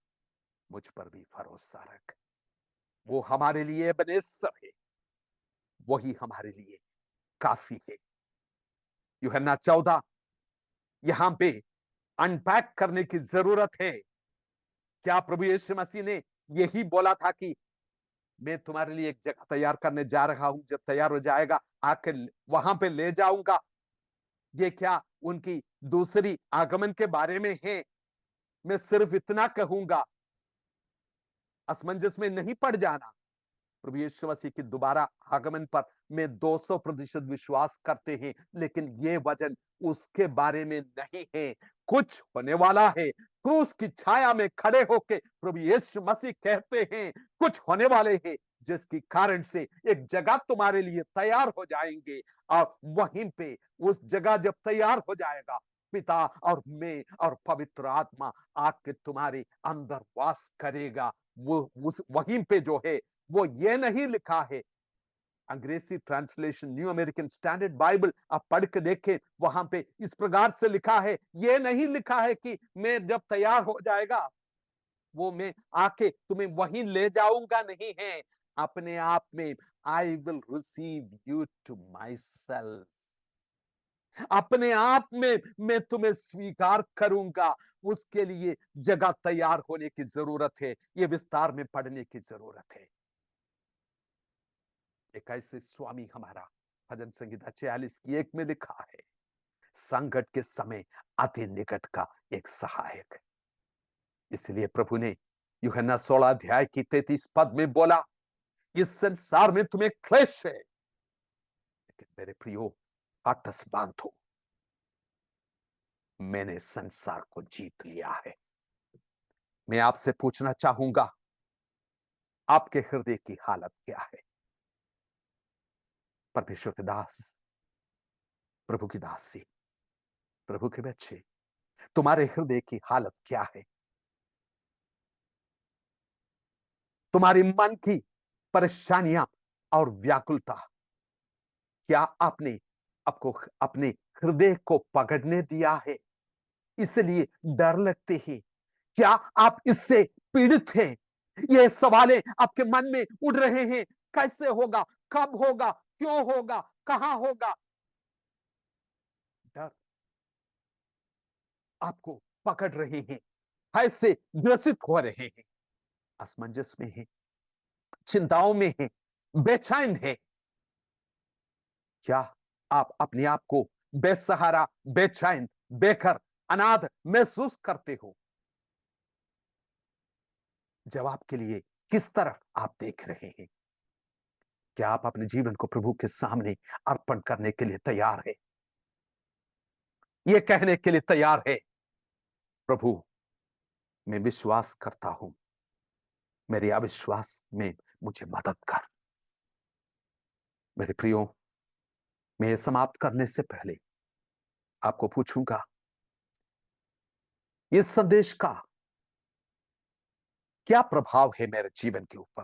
Speaker 1: मुझ पर भी भरोसा रख। वो हमारे लिए एबेनेजर है, वही हमारे लिए काफी है। यूहन्ना 14 यहां पे अनपैक करने की जरूरत है। क्या प्रभु यीशु मसीह ने यही बोला था कि मैं तुम्हारे लिए एक जगह तैयार करने जा रहा हूं, जब तैयार हो जाएगा आके वहां पे ले जाऊंगा? ये क्या उनकी दूसरी आगमन के बारे में है? मैं सिर्फ इतना कहूंगा, असमंजस में नहीं पड़ जाना। प्रभु यीशु मसीह की दोबारा आगमन पर में 200% विश्वास करते हैं, लेकिन ये वचन उसके बारे में नहीं है। कुछ होने वाला है। क्रूस की छाया में खड़े होके प्रभु यीशु मसीह कहते हैं, कुछ होने वाले हैं जिसकी कारण से एक जगह तुम्हारे लिए तैयार हो जाएंगे, और वहीं पे उस जगह जब तैयार हो जाएगा, पिता और मैं और पवित्र आत्मा आके तुम्हारे अंदर वास करेगा। वो उस वहीं पे जो है, वो ये नहीं लिखा है। अंग्रेजी translation new American standard Bible आप पढ़ के देखें, वहां पे इस प्रकार से लिखा है, ये नहीं लिखा है कि मैं जब तैयार हो जाएगा वो मैं आके तुम्हें वहीं ले जाऊंगा, नहीं है। अपने आप में, I will receive you to myself, अपने आप में मैं तुम्हें स्वीकार करूंगा। उसके लिए जगह तैयार होने की जरूरत है, ये विस्तार में पढ़ने की जरूरत है। एक ऐसे स्वामी हमारा भजन संहिता 46 की 1 में लिखा है, संकट के समय अति निकट का एक सहायक। इसलिए प्रभु ने यूहन्ना 16 अध्याय की 33 पद में बोला, इस संसार में तुम्हें क्लेश है, लेकिन मेरे प्रियो आटस बांधो, मैंने संसार को जीत लिया है। मैं आपसे पूछना चाहूंगा, आपके हृदय की हालत क्या है? परमेश्वर के दास, प्रभु की दासी, प्रभु के बच्चे, तुम्हारे हृदय की हालत क्या है? तुम्हारी मन की परेशानियां और व्याकुलता, क्या आपने आपको अपने हृदय को पकड़ने दिया है? इसलिए डर लगते हैं। क्या आप इससे पीड़ित हैं? ये सवालें आपके मन में उड़ रहे हैं, कैसे होगा, कब होगा, क्यों होगा, कहां होगा? डर आपको पकड़ रहे हैं, ऐसे ग्रसित हो रहे हैं, असमंजस में है, चिंताओं में है, बेचैन है। क्या आप अपने आप को बेसहारा, बेचैन, बेघर अनाथ महसूस करते हो, जवाब के लिए किस तरफ आप देख रहे हैं? क्या आप अपने जीवन को प्रभु के सामने अर्पण करने के लिए तैयार है? यह कहने के लिए तैयार है, प्रभु मैं विश्वास करता हूं, मेरे अविश्वास में मुझे मदद कर। मेरे प्रियो, मैं ये समाप्त करने से पहले आपको पूछूंगा, इस संदेश का क्या प्रभाव है मेरे जीवन के ऊपर?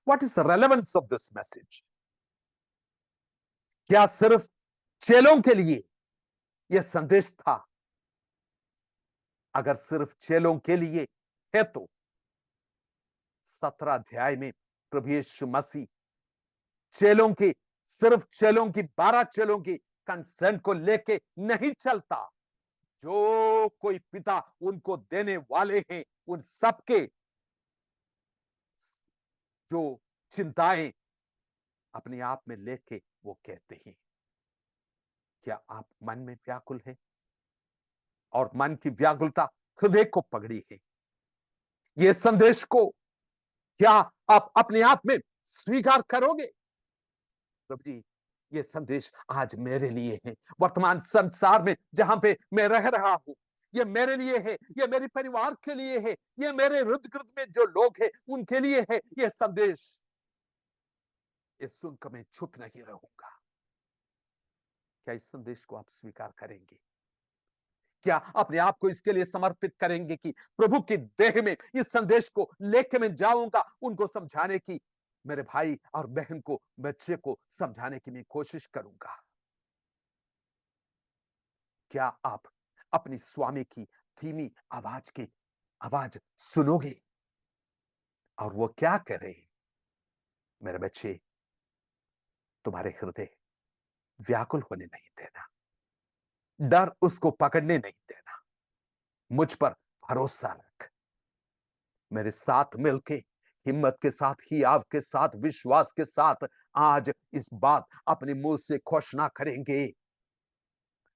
Speaker 1: What is the relevance of this message? क्या सिर्फ चेलों के लिए यह संदेश था? अगर सिर्फ चेलों के लिए है तो 17 अध्याय में प्रभु यीशु मसीह चेलों की, सिर्फ चेलों की, 12 चेलों की कंसेंट को लेके नहीं चलता। जो कोई पिता उनको देने वाले हैं, उन सबके जो चिंताएं अपने आप में लेके वो कहते हैं, क्या आप मन में व्याकुल हैं? और मन की व्याकुलता हृदय को पकड़ी है। ये संदेश को क्या आप अपने आप में स्वीकार करोगे? प्रभु जी, ये संदेश आज मेरे लिए है। वर्तमान संसार में जहां पे मैं रह रहा हूं, ये मेरे लिए है, ये मेरे परिवार के लिए है, ये मेरे इर्द गिर्द में जो लोग हैं उनके लिए है ये संदेश। ये सुनकर मैं चुप नहीं रहूंगा। क्या इस संदेश को आप स्वीकार करेंगे? क्या अपने आप को इसके लिए समर्पित करेंगे कि प्रभु की देह में इस संदेश को लेके मैं जाऊंगा, उनको समझाने की, मेरे भाई और बहन को, बच्चे को समझाने की मैं कोशिश करूंगा? क्या आप अपनी स्वामी की धीमी आवाज सुनोगे? और वो क्या कह रहे हैं? मेरे बच्चे, तुम्हारे हृदय व्याकुल होने नहीं देना, डर उसको पकड़ने नहीं देना, मुझ पर भरोसा रख। मेरे साथ मिलके हिम्मत के साथ, हियाव के साथ, विश्वास के साथ आज इस बात अपने मुंह से घोषणा करेंगे,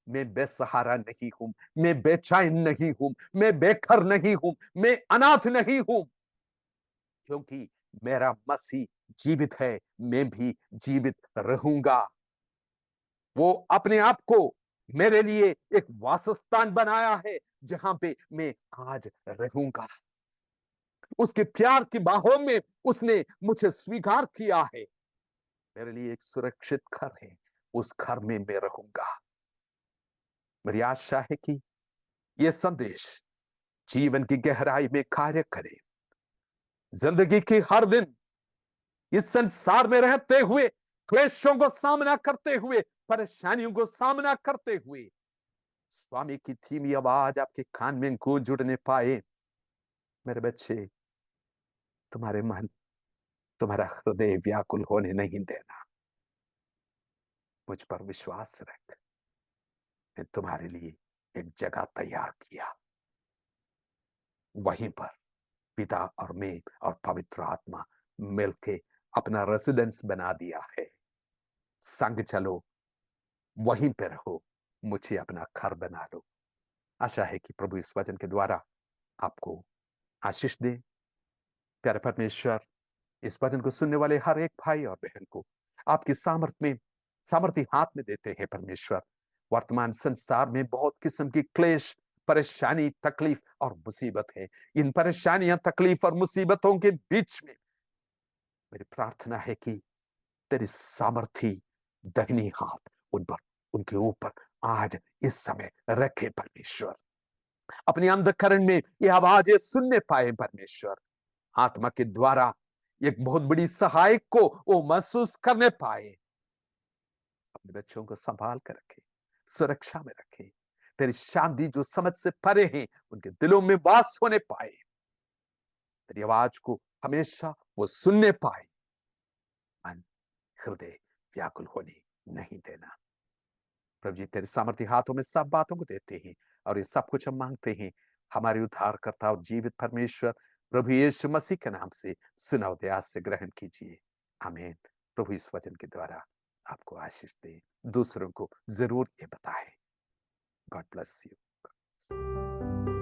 Speaker 1: मैं बेसहारा नहीं हूं, मैं बेचैन नहीं हूं, मैं बेघर नहीं हूं, मैं अनाथ नहीं हूं, क्योंकि मेरा मसीह जीवित है, मैं भी जीवित रहूंगा। वो अपने आप को मेरे लिए एक वासस्थान बनाया है जहां पे मैं आज रहूंगा। उसके प्यार की बाहों में उसने मुझे स्वीकार किया है। मेरे लिए एक सुरक्षित घर है, उस घर में मैं रहूंगा। मेरी आशा है कि यह संदेश जीवन की गहराई में कार्य करे। जिंदगी की हर दिन इस संसार में रहते हुए, क्लेशों को सामना करते हुए, परेशानियों को सामना करते हुए, स्वामी की धीमी आवाज आपके कान में गूंज उठने पाए। मेरे बच्चे, तुम्हारे मन, तुम्हारा हृदय व्याकुल होने नहीं देना। मुझ पर विश्वास रख, मैं तुम्हारे लिए एक जगह तैयार किया। वहीं पर पिता और मैं और पवित्र आत्मा मिलके अपना रेसिडेंस बना दिया है। संग चलो, वहीं पे रहो, मुझे अपना घर बना लो। आशा है कि प्रभु इस वचन के द्वारा आपको आशीष दे। प्यारे परमेश्वर, इस वचन को सुनने वाले हर एक भाई और बहन को आपकी सामर्थ्य हाथ में देते हैं परमेश्वर। वर्तमान संसार में बहुत किस्म की क्लेश, परेशानी, तकलीफ और मुसीबत है। इन परेशानियां, तकलीफ और मुसीबतों के बीच में मेरी प्रार्थना है कि तेरी सामर्थ्य दाहिनी हाथ उन पर, उनके ऊपर आज इस समय रखे परमेश्वर। अपने अंधकरण में ये आवाज ये सुनने पाए परमेश्वर। आत्मा के द्वारा एक बहुत बड़ी सहायक को वो महसूस करने पाए। अपने बच्चों को संभाल कर रखे, सुरक्षा में रखे। तेरी शांति जो समझ से परे हैं उनके दिलों में वास होने पाए। तेरी आवाज को हमेशा वो सुनने पाए। मन, हृदय व्याकुल होने नहीं देना। प्रभु जी, तेरे सामर्थ्य हाथों में सब बातों को देते हैं और ये सब कुछ हम मांगते हैं हमारे उद्धारकर्ता और जीवित परमेश्वर प्रभु यीशु मसीह के नाम से। सुनाओ दया से ग्रहण कीजिए। आमीन। प्रभु इस वचन के द्वारा आपको आशीष दे, दूसरों को जरूर ये बताए। God bless you. ब्लेसिंग्स।